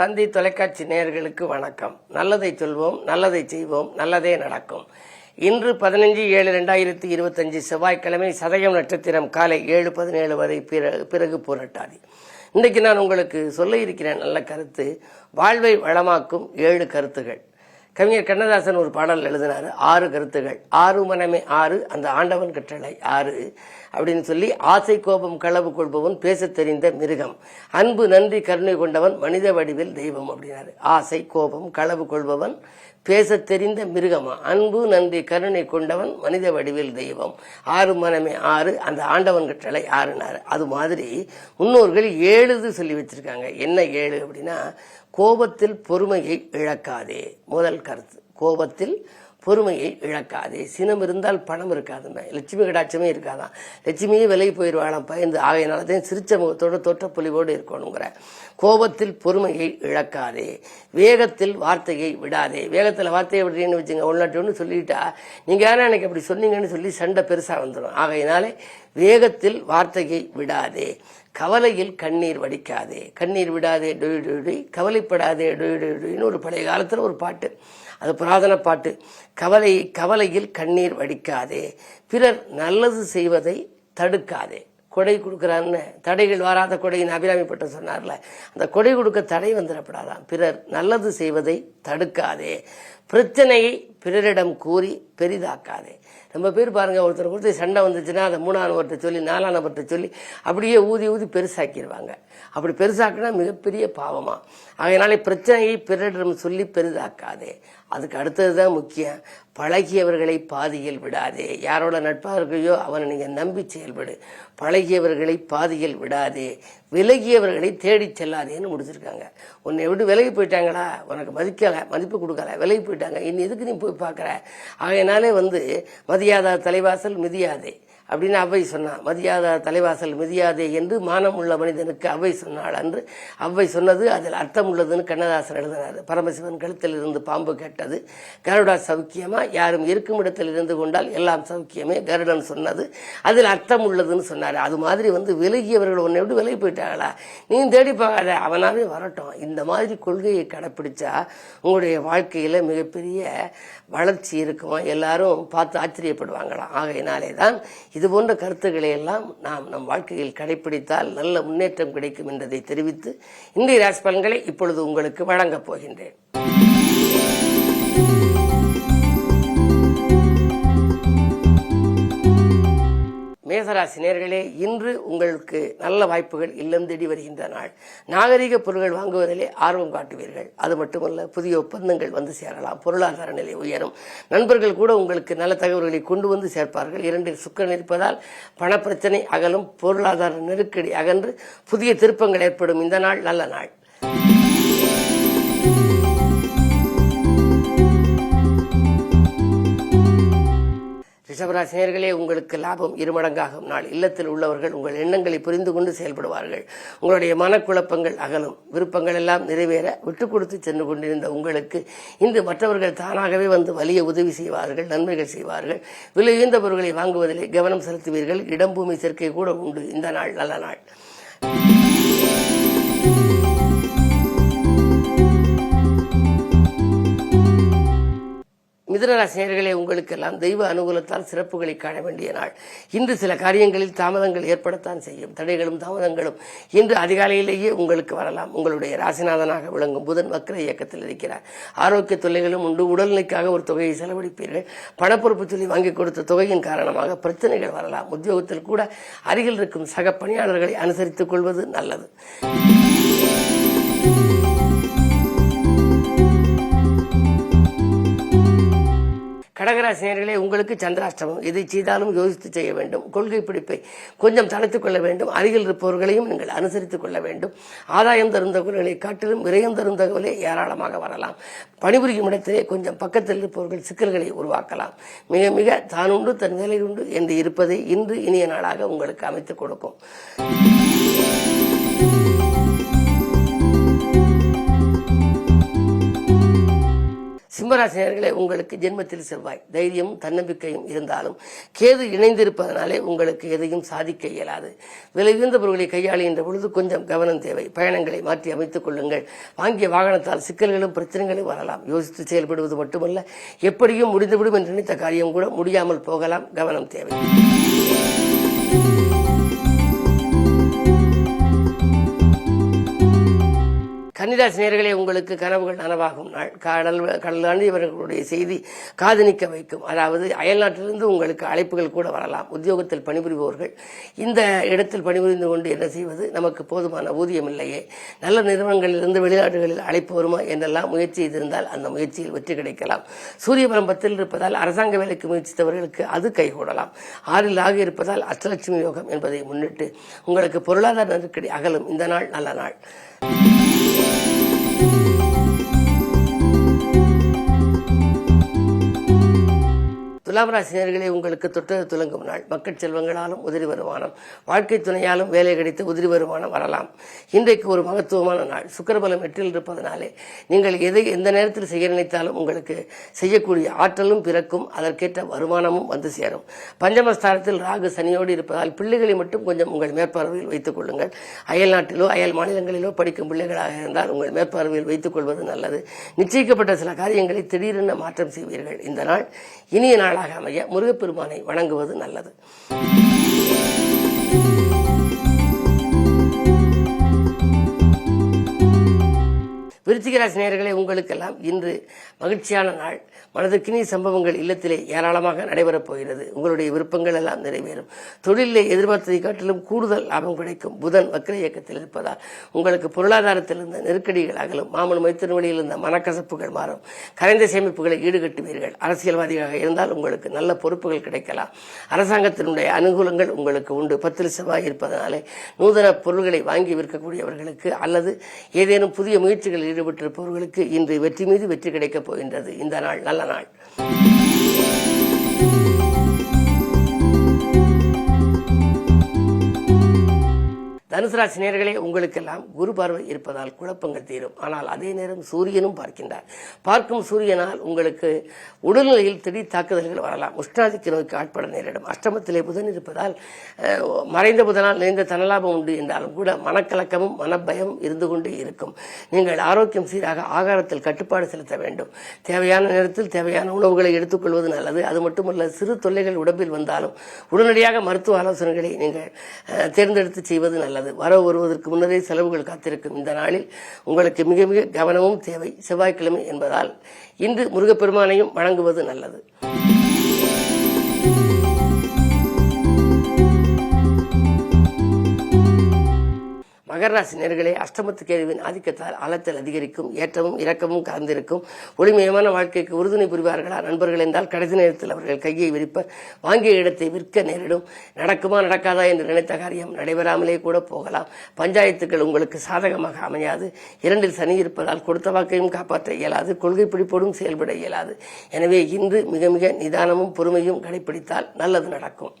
தந்தி தொலைக்காட்சி நேயர்களுக்கு வணக்கம். நல்லதை சொல்வோம், நல்லதை செய்வோம், நல்லதே நடக்கும். இன்று 15/7/2025 செவ்வாய்க்கிழமை, சதயம் நட்சத்திரம் காலை 7:17 வரை பிறகு புரட்டாதி. இன்றைக்கு நான் உங்களுக்கு சொல்ல இருக்கிறேன் நல்ல கருத்து. வாழ்வை வளமாக்கும் 7 கருத்துகள். கவிஞர் கண்ணதாசன் ஒரு பாடல் எழுதினார், 6 கருத்துகள். 6 மனமே 6, அந்த ஆண்டவன் கட்டளை 6 அப்படின்னு சொல்லி, ஆசை கோபம் களவு கொள்பவன் பேசத் தெரிந்த மிருகம், அன்பு நன்றி கருணை கொண்டவன் மனித வடிவில் தெய்வம் அப்படின்னாரு. ஆசை கோபம் களவு கொள்பவன் பேசத் தெரிந்த மிருகமா, அன்பு நன்றி கருணை கொண்டவன் மனித வடிவில் தெய்வம், 6 மனமே 6, அந்த ஆண்டவன் கட்டளை 6னாரு. அது மாதிரி முன்னோர்கள் 7 சொல்லி வச்சிருக்காங்க. என்ன 7 அப்படின்னா, கோபத்தில் பொறுமையை இழக்காதே. முதல் கருத்து, கோபத்தில் பொறுமையை இழக்காதே. சினம் இருந்தால் பணம் இருக்காதுங்க, லட்சுமி கடாட்சமே இருக்காதான், லட்சுமியே விலகி போயிடுவாளாம் பயந்து. ஆகையினால்தான் சிரிச்ச முகத்தோடு தோற்ற பொலிவோடு இருக்கணுங்கிற. கோபத்தில் பொறுமையை இழக்காதே, வேகத்தில் வார்த்தையை விடாதே. வேகத்தில் வார்த்தையை விடுறீன்னு வச்சுங்க, ஒன்று சொல்லிட்டா நீங்க யாரும் எனக்கு அப்படி சொன்னீங்கன்னு சொல்லி சண்டை பெருசா வந்துடும். ஆகையினாலே வேகத்தில் வார்த்தையை விடாதே. கவலையில் கண்ணீர் வடிக்காதே. கண்ணீர் விடாதே டொய் டொய் டொய், கவலைப்படாதே டொய் டொய் டொய்னு ஒரு பழைய காலத்தில் ஒரு பாட்டு, அது புராதன பாட்டு. கவலையில் கண்ணீர் வடிக்காதே. பிறர் நல்லது செய்வதை தடுக்காதே. கொடை கொடுக்குறான்னு, தடைகள் வராத கொடையின் அபிராமிப்பட்ட சொன்னார்ல, அந்த கொடை கொடுக்க தடை வந்துடப்படாதான். பிறர் நல்லது செய்வதை தடுக்காதே. பிரச்சனையை பிறரிடம் கூறி பெரிதாக்காதே. நம்ம பேர் பாருங்க, ஒருத்தர் சண்டை வந்துச்சுன்னா அதை 3ஆம் நபர்கிட்ட சொல்லி 4ஆம் நபர்கிட்ட சொல்லி அப்படியே ஊதி பெருசாக்கிடுவாங்க. அப்படி பெருசாக்கினா மிகப்பெரிய பாவமா. அதனால பிரச்சனையை பிறரிடம் சொல்லி பெரிதாக்காதே. அதுக்கு அடுத்ததுதான் முக்கியம், பழகியவர்களை பாதியில் விடாதே. யாரோட நட்பாக இருக்கையோ அவனை நீங்க நம்பி செயல்படு. பழகியவர்களை பாதியில் விடாதே, விலகியவர்களை தேடி செல்லாதேன்னு முடிச்சிருக்காங்க. உன்னை விட்டு விலகி போயிட்டாங்களா, உனக்கு மதிப்பு கொடுக்கல, விலகி போயிட்டாங்க, இனி எதுக்கு நீ போய் பார்க்கற. ஆகையினாலே மதியாத தலைவாசல் மிதியாதே அப்படின்னு அவ்வை சொன்னா. மதியாத தலைவாசல் மிதியாதே என்று மானம் உள்ள மனிதனுக்கு அவ்வை சொன்னாள் அன்று. அவ்வை சொன்னது அதில் அர்த்தம் உள்ளதுன்னு கண்ணதாசன் எழுதினார். பரமசிவன் கழுத்தில் இருந்து பாம்பு கேட்டது, கருடா சௌக்கியமா, யாரும் இருக்கும் இடத்தில் இருந்து கொண்டால் எல்லாம் சௌக்கியமே, கருடன் சொன்னது அதில் அர்த்தம் உள்ளதுன்னு சொன்னார். அது மாதிரி விலகியவர்கள் உன்னை விட்டு விலகி போயிட்டாங்களா, நீ தேடி பார்க்காத, அவனாவே வரட்டும். இந்த மாதிரி கொள்கையை கடைப்பிடிச்சா உங்களுடைய வாழ்க்கையில மிகப்பெரிய வளர்ச்சி இருக்குமா, எல்லாரும் பார்த்து ஆச்சரியப்படுவாங்களாம். ஆகையினாலே தான் இது போன்ற கருத்துக்களை எல்லாம் நாம் நம் வாழ்க்கையில் கடைபிடித்தால் நல்ல முன்னேற்றம் கிடைக்கும் என்பதை தெரிவித்து இன்றைய ராசி பலன்களை இப்பொழுது உங்களுக்கு வழங்கப் போகின்றேன். மேசராசி நேயர்களே, இன்று உங்களுக்கு நல்ல வாய்ப்புகள் இல்லம் தேடி வருகின்ற நாள். நாகரிக பொருட்கள் வாங்குவதிலே ஆர்வம் காட்டுவீர்கள். அது மட்டுமல்ல, புதிய ஒப்பந்தங்கள் வந்து சேரலாம். பொருளாதார நிலை உயரும். நண்பர்கள் கூட உங்களுக்கு நல்ல தகவல்களை கொண்டு வந்து சேர்ப்பார்கள். 2 சுக்கிரன் இருப்பதால் பணப்பிரச்சனை அகலும், பொருளாதார நெருக்கடி அகன்று புதிய திருப்பங்கள் ஏற்படும். இந்த நாள் நல்ல நாள். ரிஷபராசினியர்களே, உங்களுக்கு லாபம் 2 மடங்காகும் நாள். இல்லத்தில் உள்ளவர்கள் உங்கள் எண்ணங்களை புரிந்து கொண்டு செயல்படுவார்கள். உங்களுடைய மனக்குழப்பங்கள் அகலும். விருப்பங்கள் எல்லாம் நிறைவேற விட்டு கொடுத்து சென்று கொண்டிருந்த உங்களுக்கு இன்று மற்றவர்கள் தானாகவே வலிய உதவி செய்வார்கள், நன்மைகள் செய்வார்கள். விலை உயர்ந்த பொருட்களை வாங்குவதிலே கவனம் செலுத்துவீர்கள். இடம் பூமி சேர்க்கை கூட உண்டு. இந்த நாள் நல்ல நாள். மிதுனராசினியர்களே, உங்களுக்கெல்லாம் தெய்வ அனுகூலத்தால் சிறப்புகளை காண வேண்டிய நாள். இன்று சில காரியங்களில் தாமதங்கள் ஏற்படத்தான் செய்யும். தடைகளும் தாமதங்களும் இன்று அதிகாலையிலேயே உங்களுக்கு வரலாம். உங்களுடைய ராசிநாதனாக விளங்கும் புதன் வக்ர இயக்கத்தில் இருக்கிறார். ஆரோக்கிய தொல்லைகளும் உண்டு. உடல்நிலைக்காக ஒரு தொகையை செலவழிப்பீர்கள். பணப்பொறுப்பு சொல்லி வாங்கி கொடுத்த தொகையின் காரணமாக பிரச்சனைகள் வரலாம். உத்தியோகத்தில் கூட அருகில் இருக்கும் சக பணியாளர்களை அனுசரித்துக் கொள்வது நல்லது. கடகராசினியர்களே, உங்களுக்கு சந்திராஷ்டமம். எதை செய்தாலும் யோசித்து செய்ய வேண்டும். கொள்கை பிடிப்பை கொஞ்சம் தளர்த்துக் கொள்ள வேண்டும். அருகில் இருப்பவர்களையும் நீங்கள் அனுசரித்துக் கொள்ள வேண்டும். ஆதாயம் தரும் தகவல்களை காட்டிலும் விரயம் தரும் தகவலே ஏராளமாக வரலாம். பணிபுரியும் இடத்திலே கொஞ்சம் பக்கத்தில் இருப்பவர்கள் சிக்கல்களை உருவாக்கலாம். மிக மிக தானுண்டு தன் வேலை உண்டு என்று இருப்பதை இன்று இனிய நாளாக உங்களுக்கு அமைத்துக் கொடுக்கும். சிம்மராசினியர்களே, உங்களுக்கு ஜென்மத்தில் செவ்வாய் தைரியமும் தன்னம்பிக்கையும் இருந்தாலும் கேது இணைந்திருப்பதனாலே உங்களுக்கு எதையும் சாதிக்க இயலாது. விலை உயர்ந்த பொருட்களை கையாளுகின்ற பொழுது கொஞ்சம் கவனம் தேவை. பயணங்களை மாற்றி அமைத்துக் கொள்ளுங்கள். வாங்கிய வாகனத்தால் சிக்கல்களும் பிரச்சனைகளும் வரலாம். யோசித்து செயல்படுவது மட்டுமல்ல, எப்படியும் முடிந்துவிடும் என்று நினைத்த காரியம் கூட முடியாமல் போகலாம். கவனம் தேவை. கன்னிராசி நேயர்களே, உங்களுக்கு கனவுகள் நனவாகும் நாள். கடல் தாண்டியவர்களுடைய செய்தி காதணிக்க வைக்கும். அதாவது அயல்நாட்டிலிருந்து உங்களுக்கு அழைப்புகள் கூட வரலாம். உத்தியோகத்தில் பணிபுரிபவர்கள் இந்த இடத்தில் பணிபுரிந்து கொண்டு என்ன செய்வது, நமக்கு போதுமான ஊதியம் இல்லையே, நல்ல நிறுவனங்களிலிருந்து வெளிநாடுகளில் அழைப்பு வருமா என்றெல்லாம் முயற்சி செய்திருந்தால் அந்த முயற்சியில் வெற்றி கிடைக்கலாம். சூரிய பலம் 10 இருப்பதால் அரசாங்க வேலைக்கு முயற்சித்தவர்களுக்கு அது கைகூடலாம். 6 ஆக இருப்பதால் அஷ்டலட்சுமி யோகம் என்பதை முன்னிட்டு உங்களுக்கு பொருளாதார நெருக்கடி அகலும். இந்த நாள் நல்ல நாள். துலாம் ராசினியர்களே, உங்களுக்கு தொட்டது துலங்கும் நாள். மக்கள் செல்வங்களாலும் உதிரி வருமானம், வாழ்க்கை துணையாலும் வேலை கிடைத்து உதிரி வருமானம் வரலாம். இன்றைக்கு ஒரு மகத்துவமான நாள். சுக்கிரபலம் 8 இருப்பதனாலே நீங்கள் எதை எந்த நேரத்தில் செய்ய நினைத்தாலும் உங்களுக்கு செய்யக்கூடிய ஆற்றலும் பிறக்கும். அதற்கேற்ற வருமானமும் வந்து சேரும். பஞ்சமஸ்தானத்தில் ராகு சனியோடு இருப்பதால் பிள்ளைகளை மட்டும் கொஞ்சம் உங்கள் மேற்பார்வையில் வைத்துக் கொள்ளுங்கள். அயல் நாட்டிலோ அயல் மாநிலங்களிலோ படிக்கும் பிள்ளைகளாக இருந்தால் உங்கள் மேற்பார்வையில் வைத்துக் கொள்வது நல்லது. நிச்சயிக்கப்பட்ட சில காரியங்களை திடீரென மாற்றம் செய்வீர்கள். இந்த நாள் இனிய நாளாக அமைய முருகப்பெருமானை வணங்குவது நல்லது. விருச்சிக ராசி நேயர்களே, உங்களுக்கெல்லாம் இன்று மகிழ்ச்சியான நாள். மனதுக்கினிய சம்பவங்கள் இல்லத்திலே ஏராளமாக நடைபெறப் போகிறது. உங்களுடைய விருப்பங்கள் எல்லாம் நிறைவேறும். தொழிலே எதிர்பார்த்ததை காட்டிலும் கூடுதல் லாபம் கிடைக்கும். புதன் வக்ர இயக்கத்தில் இருப்பதால் உங்களுக்கு பொருளாதாரத்தில் இருந்த நெருக்கடிகள் அகலும். மாமன் மைத்தின் வழியில் இருந்த மனக்கசப்புகள் மாறும். கரைந்த சேமிப்புகளை ஈடுகட்டுவீர்கள். அரசியல்வாதியாக இருந்தால் உங்களுக்கு நல்ல பொறுப்புகள் கிடைக்கலாம். அரசாங்கத்தினுடைய அனுகூலங்கள் உங்களுக்கு உண்டு. 10 செவ்வாய் இருப்பதனாலே நூதன பொருள்களை வாங்கி விற்கக்கூடியவர்களுக்கு அல்லது ஏதேனும் புதிய முயற்சிகளில் ஈடுபட்டிருப்பவர்களுக்கு இன்று வெற்றி மீது வெற்றி கிடைக்கப் போகின்றது. இந்த நாள் நல்ல நாள். தனுசு ராசி நேயர்களே, உங்களுக்கெல்லாம் குரு பார்வை இருப்பதால் குழப்பங்கள் தீரும். ஆனால் அதே நேரம் சூரியனும் பார்க்கின்றார். பார்க்கும் சூரியனால் உங்களுக்கு உடல்நிலையில் திடீர் தாக்குதல்கள் வரலாம். உஷ்ணாதிக்க நோய்க்கு ஆட்பட நேரிடும். அஷ்டமத்திலே புதன் இருப்பதால் மறைந்த புதனால் நிறைந்த தனலாபம் உண்டு என்றாலும் கூட மனக்கலக்கமும் மனப்பயம் இருந்து கொண்டே இருக்கும். நீங்கள் ஆரோக்கியம் சீராக ஆகாரத்தில் கட்டுப்பாடு செலுத்த வேண்டும். தேவையான நேரத்தில் தேவையான உணவுகளை எடுத்துக்கொள்வது நல்லது. அது மட்டுமல்ல, சிறு தொல்லைகள் உடம்பில் வந்தாலும் உடனடியாக மருத்துவ ஆலோசனைகளை நீங்கள் தேர்ந்தெடுத்து செய்வது நல்லது. வரவு வருவதற்கு முன்னரே செலவுகள் காத்திருக்கும். இந்த நாளில் உங்களுக்கு மிக மிக கவனமும் தேவை. செவ்வாய்க்கிழமை என்பதால் இன்று முருகப்பெருமானையும் வணங்குவது நல்லது. மகர ராசி நேயர்களே, அஷ்டமத்து கேதுவின் ஆதிக்கத்தால் அலத்தல் அதிகரிக்கும். ஏற்றமும் இரக்கமும் கலந்திருக்கும். ஒளிமயமான வாழ்க்கைக்கு உறுதுணை புரிவார்களா நண்பர்கள் என்றால் கடைசி நேரத்தில் அவர்கள் கையை விரிப்பர். வாங்கிய இடத்தை விற்க நேரிடும். நடக்குமா நடக்காதா என்று நினைத்த காரியம் நடைபெறாமலே கூட போகலாம். பஞ்சாயத்துக்கள் உங்களுக்கு சாதகமாக அமையாது. 2 சனி இருப்பதால் கொடுத்த வாக்கையும் காப்பாற்ற இயலாது. கொள்கை பிடிப்போடும் செயல்பட இயலாது. எனவே இன்று மிக மிக நிதானமும் பொறுமையும் கடைபிடித்தால் நல்லது நடக்கும்.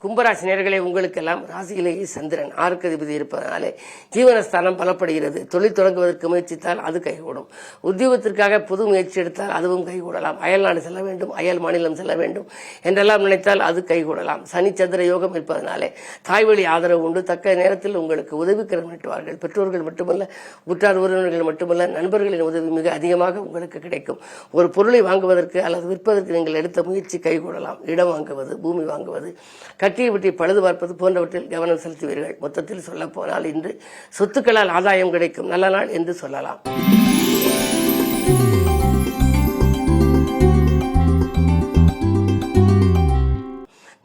கும்பராசி நேயர்களே, உங்களுக்கெல்லாம் ராசியிலேயே சந்திரன் 6க்கு அதிபதி இருப்பதனாலே ஜீவனஸ்தானம் பலப்படுகிறது. தொழில் தொடங்குவதற்கு முயற்சித்தால் அது கைகூடும். உத்தியோகத்திற்காக புது முயற்சி எடுத்தால் அதுவும் கைகூடலாம். அயல்நாடு செல்ல வேண்டும், அயல் மாநிலம் செல்ல வேண்டும் என்றெல்லாம் நினைத்தால் அது கைகூடலாம். சனி சந்திர யோகம் இருப்பதனாலே தாய்வழி ஆதரவு உண்டு. தக்க நேரத்தில் உங்களுக்கு உதவிக்கரம் நீட்டுவார்கள். பெற்றோர்கள் மட்டுமல்ல, உற்றார் உறவினர்கள் மட்டுமல்ல, நண்பர்களின் உதவி மிக அதிகமாக உங்களுக்கு கிடைக்கும். ஒரு பொருளை வாங்குவதற்கு அல்லது விற்பதற்கு நீங்கள் எடுத்த முயற்சி கைகூடலாம். இடம் வாங்குவது, பூமி வாங்குவது, கட்டியை விட்டு பழுது பார்ப்பது போன்றவற்றில் கவனம் செலுத்துவீர்கள். மொத்தத்தில் சொல்ல போனால் இன்று சொத்துக்களால் ஆதாயம் கிடைக்கும் நல்ல நாள் என்று சொல்லலாம்.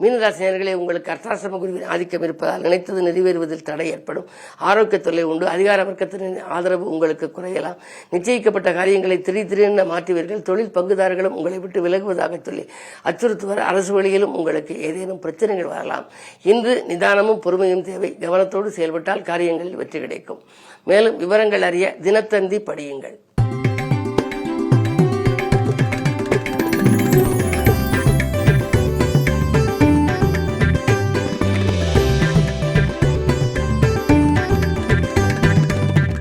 மீனராசி நேயர்களே, உங்களுக்கு அர்த்தாசிரம குருவின் ஆதிக்கம் இருப்பதால் நினைத்தது நிறைவேறுவதில் தடை ஏற்படும். ஆரோக்கிய தொல்லை உண்டு. அதிகார வர்க்கத்தின் ஆதரவு உங்களுக்கு குறையலாம். நிச்சயிக்கப்பட்ட காரியங்களை திடீரென மாற்றுவீர்கள். தொழில் பங்குதாரர்களும் உங்களை விட்டு விலகுவதாக சொல்லி அச்சுறுத்துவர். அரசு வழியிலும் உங்களுக்கு ஏதேனும் பிரச்சனைகள் வரலாம். இன்று நிதானமும் பொறுமையும் தேவை. கவனத்தோடு செயல்பட்டால் காரியங்களில் வெற்றி கிடைக்கும். மேலும் விவரங்கள் அறிய தினத்தந்தி படியுங்கள்.